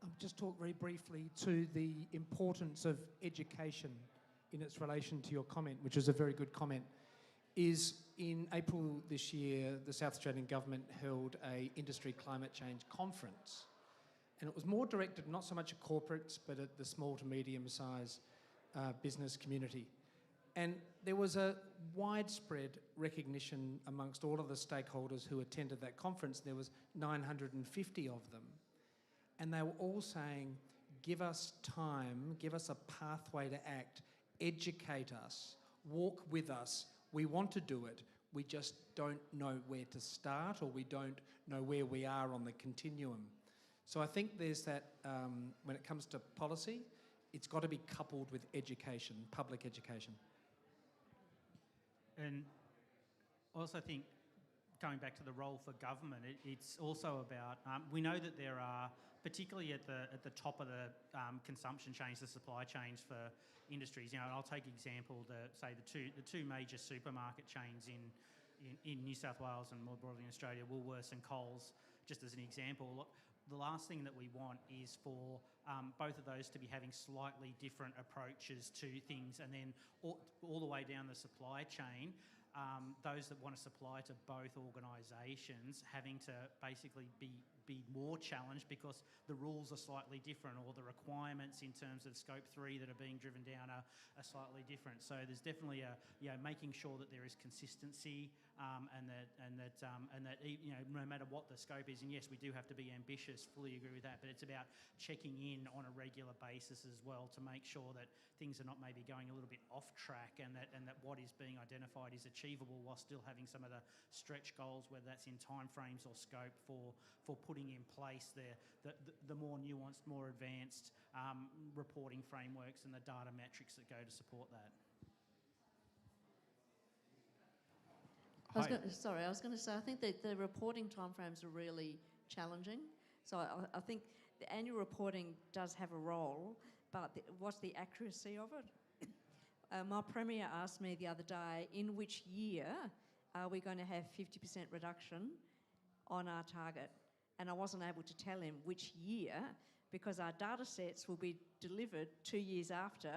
I'll just talk very briefly to the importance of education in its relation to your comment, which is a very good comment. Is in April this year, the South Australian Government held a industry climate change conference. And it was more directed not so much at corporates, but at the small to medium-sized business community. And there was a widespread recognition amongst all of the stakeholders who attended that conference. There was 950 of them. And they were all saying, give us time, give us a pathway to act, educate us, walk with us. We want to do it. We just don't know where to start, or we don't know where we are on the continuum. So I think there's that, when it comes to policy, it's got to be coupled with education, public education. And I also think, going back to the role for government, it's also about, we know that there are, particularly at the top of the consumption chains, the supply chains for industries. You know, I'll take example, the two major supermarket chains in New South Wales and more broadly in Australia, Woolworths and Coles, just as an example. Look, the last thing that we want is for both of those to be having slightly different approaches to things, and then all the way down the supply chain, those that want to supply to both organisations having to basically be more challenged because the rules are slightly different, or the requirements in terms of scope 3 that are being driven down are slightly different. So there's definitely making sure that there is consistency, and that no matter what the scope is, and yes, we do have to be ambitious, fully agree with that, but it's about checking in on a regular basis as well to make sure that things are not maybe going a little bit off track, and that what is being identified is achievable while still having some of the stretch goals, whether that's in timeframes or scope for putting in place the more nuanced, more advanced reporting frameworks and the data metrics that go to support that. I was going to say, I think that the reporting timeframes are really challenging. So I think the annual reporting does have a role, but what's the accuracy of it? My Premier asked me the other day, in which year are we going to have 50% reduction on our target? And I wasn't able to tell him which year, because our data sets will be delivered 2 years after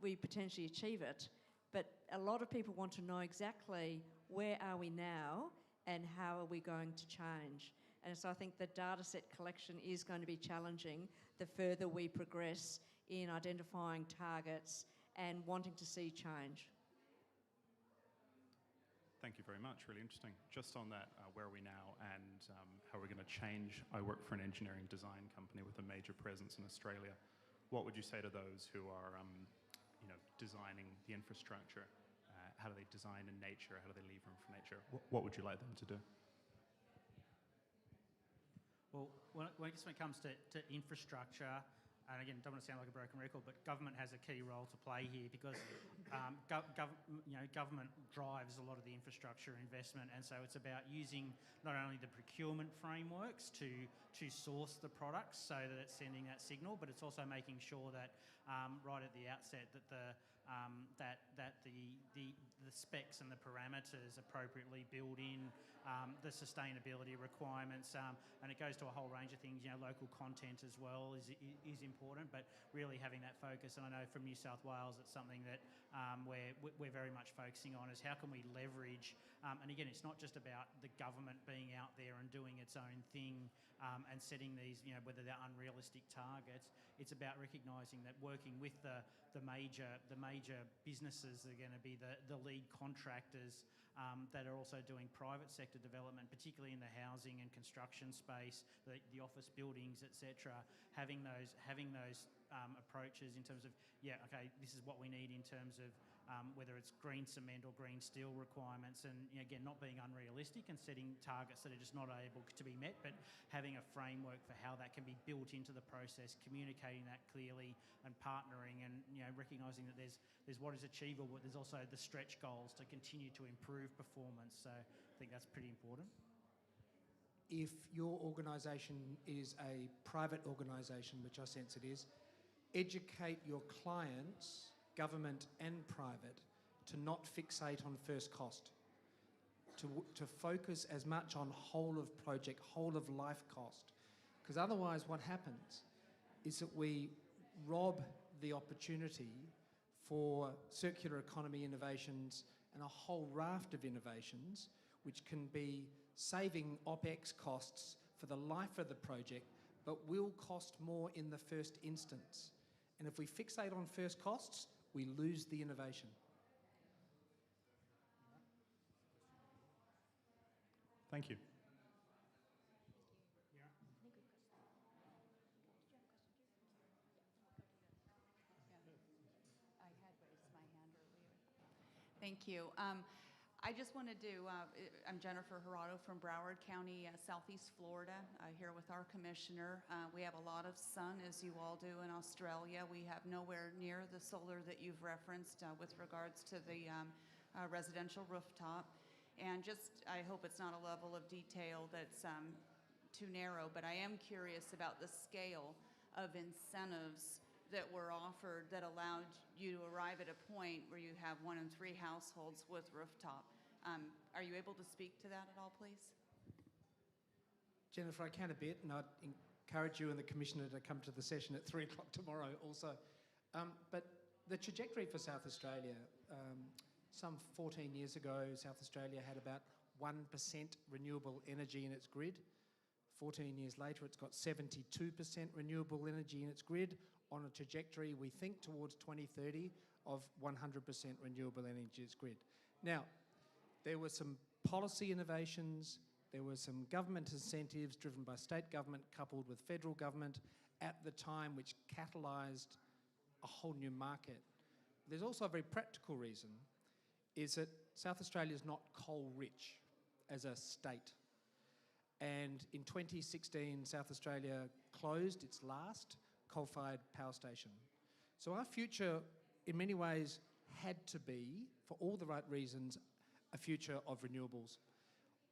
we potentially achieve it. But a lot of people want to know exactly where are we now and how are we going to change. And so I think the data set collection is going to be challenging the further we progress in identifying targets and wanting to see change. Thank you very much, really interesting. Just on that, where are we now and how we're going to change? I work for an engineering design company with a major presence in Australia. What would you say to those who are designing the infrastructure? How do they design in nature? How do they leave room for nature? What would you like them to do? Well, I guess when it comes to infrastructure, and again, don't want to sound like a broken record, but government has a key role to play here, because government drives a lot of the infrastructure investment, and so it's about using not only the procurement frameworks to source the products so that it's sending that signal, but it's also making sure that right at the outset that the specs and the parameters appropriately build in the sustainability requirements, and it goes to a whole range of things. Local content as well is important, but really having that focus. And I know from New South Wales, it's something that we're very much focusing on, is how can we leverage. And again, it's not just about the government being out there and doing its own thing and setting these, whether they're unrealistic targets. It's about recognising that working with the major businesses that are going to be the lead contractors that are also doing private sector development, particularly in the housing and construction space, the office buildings, etc. Having those approaches in terms of, this is what we need in terms of whether it's green cement or green steel requirements, and again, not being unrealistic and setting targets that are just not able to be met, but having a framework for how that can be built into the process, communicating that clearly and partnering, and recognising that there's what is achievable, but there's also the stretch goals to continue to improve performance. So I think that's pretty important. If your organisation is a private organisation, which I sense it is, educate your clients, government and private, to not fixate on first cost, to focus as much on whole of project, whole of life cost. Because otherwise what happens is that we rob the opportunity for circular economy innovations and a whole raft of innovations which can be saving OPEX costs for the life of the project, but will cost more in the first instance. And if we fixate on first costs, we lose the innovation. Thank you. I had raised my hand earlier. Thank you. I just wanted to, I'm Jennifer Gerardo from Broward County, Southeast Florida, here with our commissioner. We have a lot of sun, as you all do in Australia. We have nowhere near the solar that you've referenced with regards to the residential rooftop. And just, I hope it's not a level of detail that's too narrow, but I am curious about the scale of incentives that were offered that allowed you to arrive at a point where you have 1 in 3 households with rooftop. Are you able to speak to that at all, please? Jennifer, I can a bit, and I'd encourage you and the Commissioner to come to the session at 3 o'clock tomorrow also. But the trajectory for South Australia, some 14 years ago, South Australia had about 1% renewable energy in its grid. 14 years later, it's got 72% renewable energy in its grid, on a trajectory, we think, towards 2030 of 100% renewable energy in its grid. Now, there were some policy innovations, there were some government incentives driven by state government coupled with federal government at the time which catalysed a whole new market. There's also a very practical reason, is that South Australia is not coal rich as a state. And in 2016, South Australia closed its last coal-fired power station. So our future, in many ways, had to be, for all the right reasons, a future of renewables.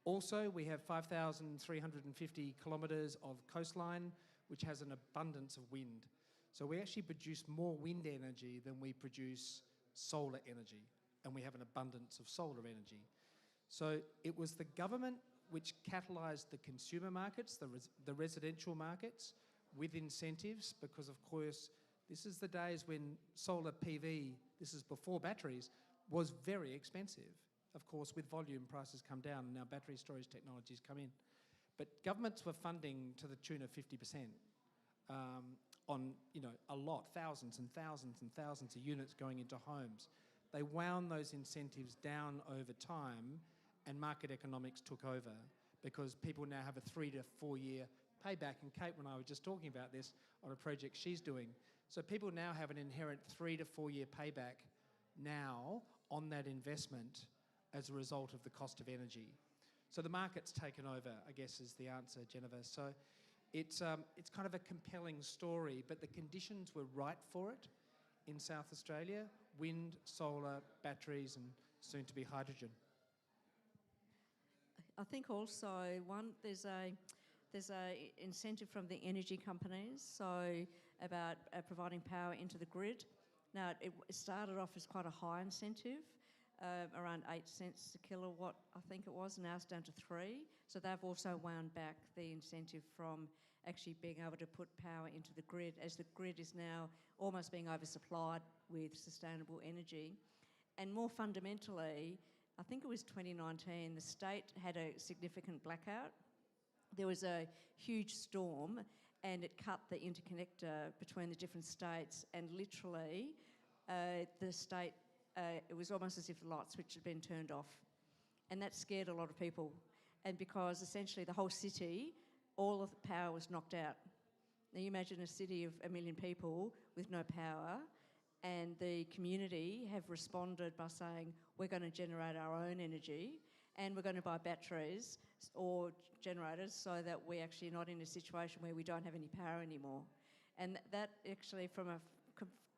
Also, we have 5,350 kilometres of coastline, which has an abundance of wind. So we actually produce more wind energy than we produce solar energy, and we have an abundance of solar energy. So it was the government which catalysed the consumer markets, the residential markets, with incentives, because of course this is the days when solar PV, this is before batteries, was very expensive. Of course, with volume, prices come down and now battery storage technologies come in. But governments were funding to the tune of 50% on, you know, a lot, thousands and thousands and thousands of units going into homes. They wound those incentives down over time, and market economics took over, because people now have a 3 to 4 year payback. And Kate and I were just talking about this on a project she's doing. So people now have an inherent 3 to 4 year payback now on that investment as a result of the cost of energy. So the market's taken over, I guess, is the answer, Jennifer. So it's kind of a compelling story, but the conditions were right for it in South Australia: wind, solar, batteries, and soon to be hydrogen. I think also there's a incentive from the energy companies, so about providing power into the grid. Now it started off as quite a high incentive, around 8 cents a kilowatt, I think it was. Now it's down to 3. So they've also wound back the incentive from actually being able to put power into the grid, as the grid is now almost being oversupplied with sustainable energy. And more fundamentally, I think it was 2019, the state had a significant blackout. There was a huge storm and it cut the interconnector between the different states, and literally the state, it was almost as if the light switch had been turned off. And that scared a lot of people. And because essentially the whole city, all of the power was knocked out. Now you imagine a city of 1 million people with no power, and the community have responded by saying, we're going to generate our own energy and we're going to buy batteries or generators so that we're actually not in a situation where we don't have any power anymore. And that actually, from a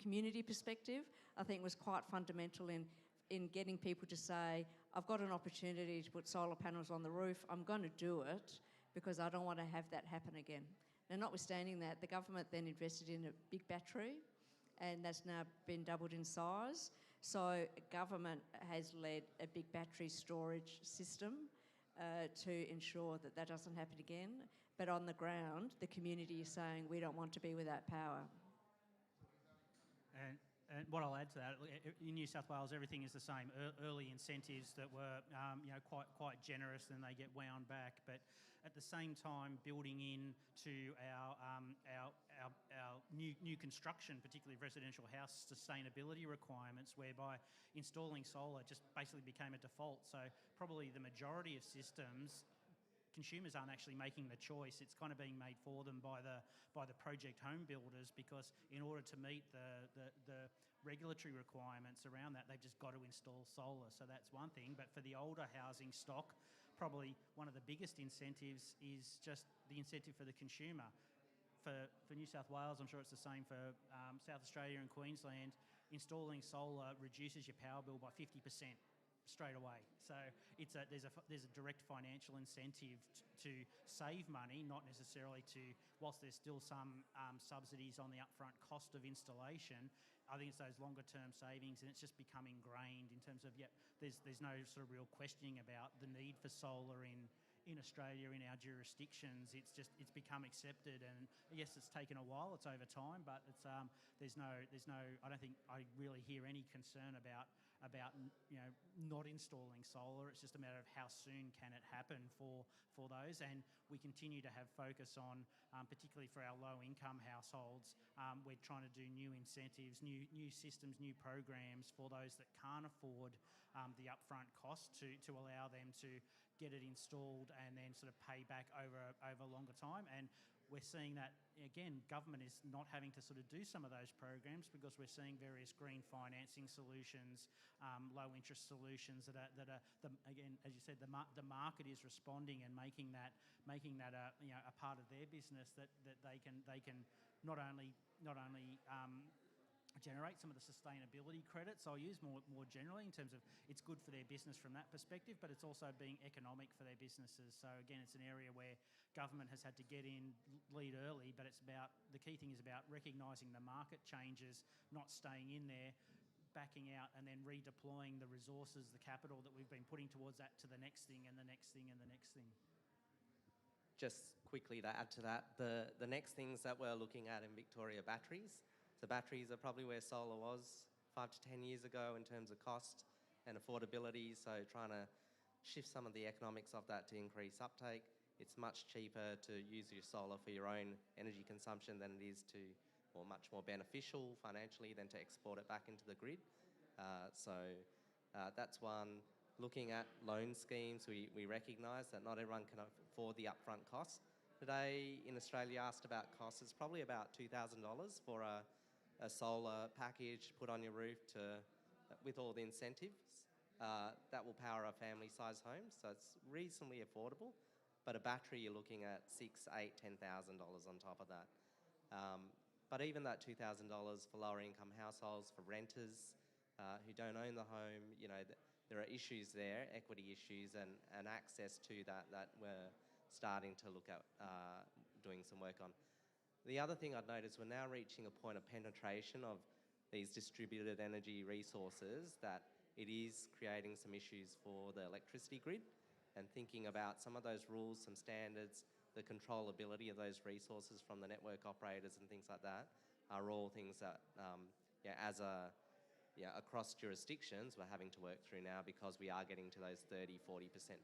community perspective, I think was quite fundamental in getting people to say, I've got an opportunity to put solar panels on the roof, I'm going to do it because I don't want to have that happen again. Now, notwithstanding that, the government then invested in a big battery, and that's now been doubled in size. So government has led a big battery storage system to ensure that that doesn't happen again. But on the ground, the community is saying, we don't want to be without power. And what I'll add to that, in New South Wales, everything is the same. Early incentives that were, quite generous, then they get wound back. But at the same time, building into our new construction, particularly residential house sustainability requirements, whereby installing solar just basically became a default. So probably the majority of systems consumers aren't actually making the choice. It's kind of being made for them by the project home builders, because in order to meet the regulatory requirements around that, they've just got to install solar. So that's one thing. But for the older housing stock, probably one of the biggest incentives is just the incentive for the consumer. For New South Wales, I'm sure it's the same for South Australia and Queensland, installing solar reduces your power bill by 50% straight away. So there's a direct financial incentive to save money, not necessarily to, whilst there's still some subsidies on the upfront cost of installation. I think it's those longer term savings, and it's just become ingrained in terms of, there's no sort of real questioning about the need for solar in Australia, in our jurisdictions. It's become accepted, and yes, it's taken a while. It's over time, but there's no. I don't think I really hear any concern about not installing solar. It's just a matter of how soon can it happen for those, and we continue to have focus on, particularly for our low income households. We're trying to do new incentives, new systems, new programs for those that can't afford the upfront cost to allow them to get it installed and then sort of pay back over a longer time. And we're seeing that, again, government is not having to sort of do some of those programs, because we're seeing various green financing solutions, low interest solutions that are again, as you said, the market is responding and making that a part of their business, that they can not only generate some of the sustainability credits I'll use more generally, in terms of it's good for their business from that perspective, but it's also being economic for their businesses. So again, it's an area where government has had to get in, lead early, but it's about, the key thing is about recognising the market changes, not staying in there, backing out, and then redeploying the resources, the capital that we've been putting towards that, to the next thing and the next thing and the next thing. Just quickly to add to that, the next things that we're looking at in Victoria, batteries. So batteries are probably where solar was 5 to 10 years ago in terms of cost and affordability. So trying to shift some of the economics of that to increase uptake. It's much cheaper to use your solar for your own energy consumption than it is to, or much more beneficial financially than to export it back into the grid. So that's one. Looking at loan schemes, we recognise that not everyone can afford the upfront costs. Today in Australia, asked about costs, it's probably about $2,000 for a solar package put on your roof with all the incentives. That will power a family-sized home, so it's reasonably affordable. But a battery, you're looking at $6,000, $8,000, $10,000 on top of that. But even that $2,000 for lower income households, for renters who don't own the home, there are issues there, equity issues, and access to that we're starting to look at doing some work on. The other thing I'd notice, we're now reaching a point of penetration of these distributed energy resources that it is creating some issues for the electricity grid, and thinking about some of those rules, some standards, the controllability of those resources from the network operators and things like that are all things that, across jurisdictions we're having to work through now, because we are getting to those 30-40%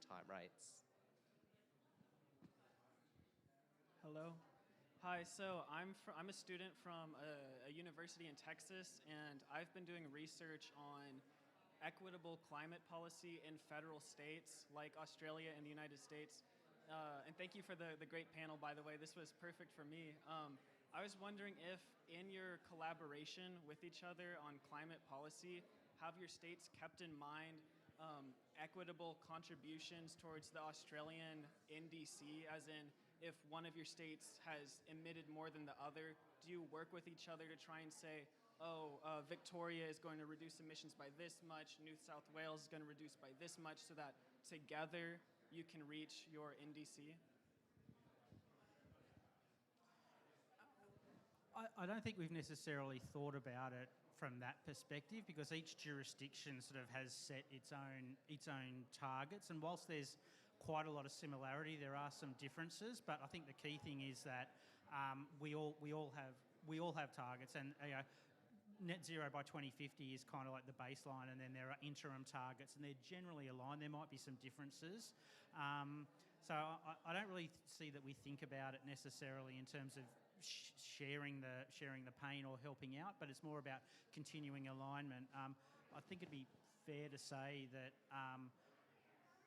type rates. Hello. Hi, so I'm a student from a university in Texas, and I've been doing research on equitable climate policy in federal states like Australia and the United States. And thank you for the great panel, by the way. This was perfect for me. I was wondering if in your collaboration with each other on climate policy, have your states kept in mind equitable contributions towards the Australian NDC, as in, if one of your states has emitted more than the other, do you work with each other to try and say, Victoria is going to reduce emissions by this much, New South Wales is going to reduce by this much, so that together you can reach your NDC? I don't think we've necessarily thought about it from that perspective, because each jurisdiction sort of has set its own targets, and whilst there's quite a lot of similarity, there are some differences. But I think the key thing is that we all have targets, and net zero by 2050 is kind of like the baseline, and then there are interim targets, and they're generally aligned. There might be some differences. So I don't really see that we think about it necessarily in terms of sharing the pain or helping out, but it's more about continuing alignment. I think it'd be fair to say that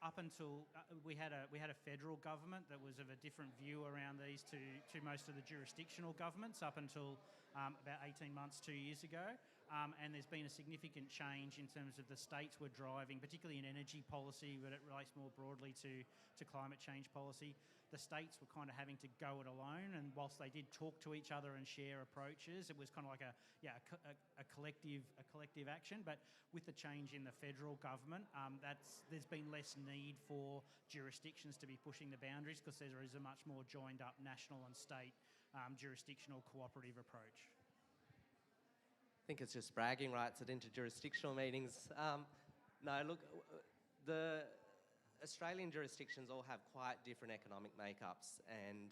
up until we had a federal government that was of a different view around these to most of the jurisdictional governments up until about 18 months, 2 years ago. And there's been a significant change in terms of the states were driving, particularly in energy policy, but it relates more broadly to climate change policy. The states were kind of having to go it alone, and whilst they did talk to each other and share approaches, it was kind of like a collective action. But with the change in the federal government, there's been less need for jurisdictions to be pushing the boundaries because there is a much more joined up national and state jurisdictional cooperative approach. I think it's just bragging rights at interjurisdictional meetings. No, look, the Australian jurisdictions all have quite different economic makeups, and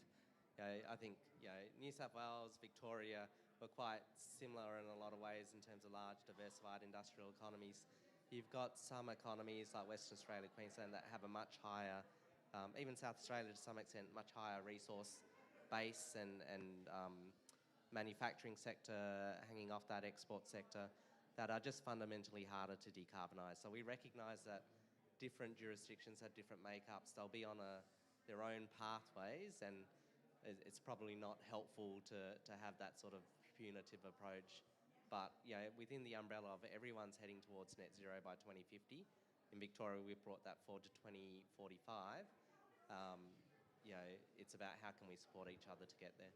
I think New South Wales, Victoria were quite similar in a lot of ways in terms of large, diversified industrial economies. You've got some economies like Western Australia, Queensland that have a much higher, even South Australia to some extent, much higher resource base and manufacturing sector hanging off that export sector that are just fundamentally harder to decarbonise. So we recognise that different jurisdictions have different makeups. They'll be on their own pathways, and it's probably not helpful to have that sort of punitive approach. But within the umbrella of everyone's heading towards net zero by 2050, in Victoria we've brought that forward to 2045. It's about how can we support each other to get there.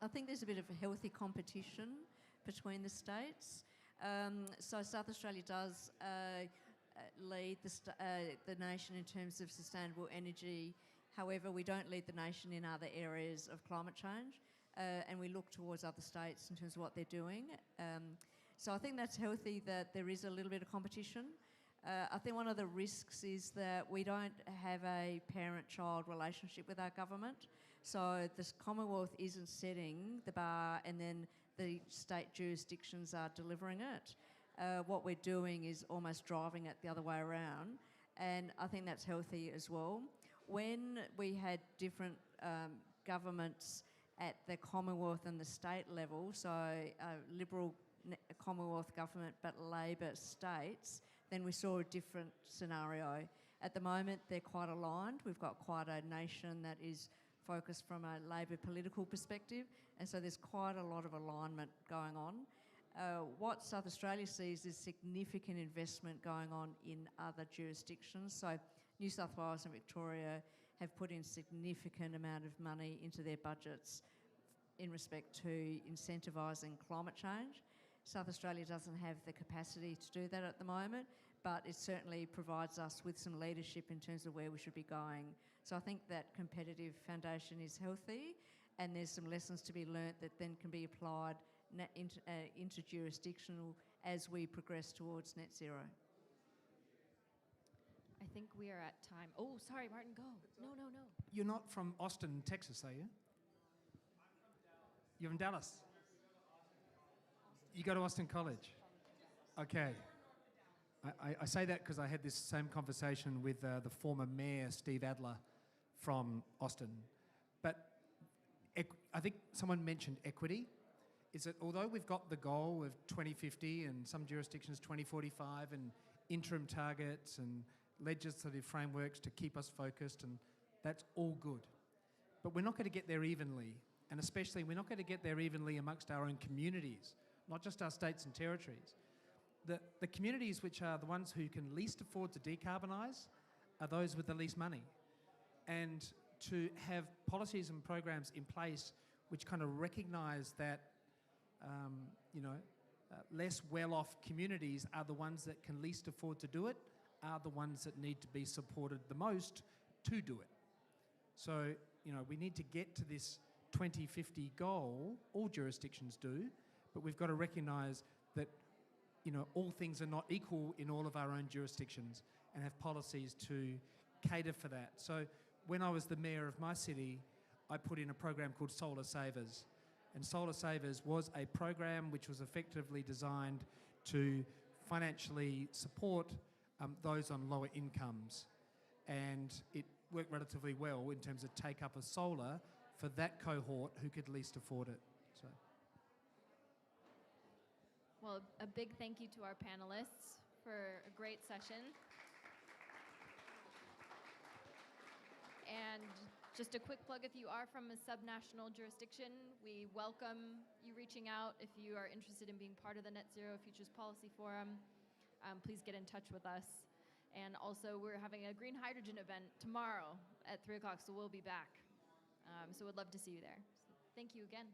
I think there's a bit of a healthy competition between the states. So South Australia does lead the nation in terms of sustainable energy. However, we don't lead the nation in other areas of climate change, and we look towards other states in terms of what they're doing. So I think that's healthy that there is a little bit of competition. I think one of the risks is that we don't have a parent-child relationship with our government. So the Commonwealth isn't setting the bar and then the state jurisdictions are delivering it. What we're doing is almost driving it the other way around, and I think that's healthy as well. When we had different governments at the Commonwealth and the state level, so Liberal Commonwealth government but Labor states, then we saw a different scenario. At the moment, they're quite aligned. We've got quite a nation that is focused from a Labor political perspective, and so there's quite a lot of alignment going on. What South Australia sees is significant investment going on in other jurisdictions. So New South Wales and Victoria have put in significant amount of money into their budgets in respect to incentivising climate change. South Australia doesn't have the capacity to do that at the moment, but it certainly provides us with some leadership in terms of where we should be going. So I think that competitive foundation is healthy, and there's some lessons to be learnt that then can be applied interjurisdictional as we progress towards net zero. I think we are at time. Oh, sorry, Martin, go. No. You're not from Austin, Texas, are you? You're from Dallas? You go to Austin College? Okay. I say that because I had this same conversation with the former mayor, Steve Adler, from Austin. But I think someone mentioned equity. Is that although we've got the goal of 2050 and some jurisdictions 2045 and interim targets and legislative frameworks to keep us focused, and that's all good. But we're not going to get there evenly, and especially we're not going to get there evenly amongst our own communities, not just our states and territories. The communities which are the ones who can least afford to decarbonise are those with the least money. And to have policies and programs in place which kind of recognise that less well-off communities are the ones that can least afford to do it, are the ones that need to be supported the most to do it. So, we need to get to this 2050 goal, all jurisdictions do, but we've got to recognise that, all things are not equal in all of our own jurisdictions and have policies to cater for that. So when I was the mayor of my city, I put in a program called Solar Savers. And Solar Savers was a program which was effectively designed to financially support those on lower incomes. And it worked relatively well in terms of take up of solar for that cohort who could least afford it. So. Well, a big thank you to our panelists for a great session. And just a quick plug, if you are from a subnational jurisdiction, we welcome you reaching out. If you are interested in being part of the Net Zero Futures Policy Forum, please get in touch with us. And also, we're having a green hydrogen event tomorrow at 3 o'clock, so we'll be back. So we'd love to see you there. So thank you again.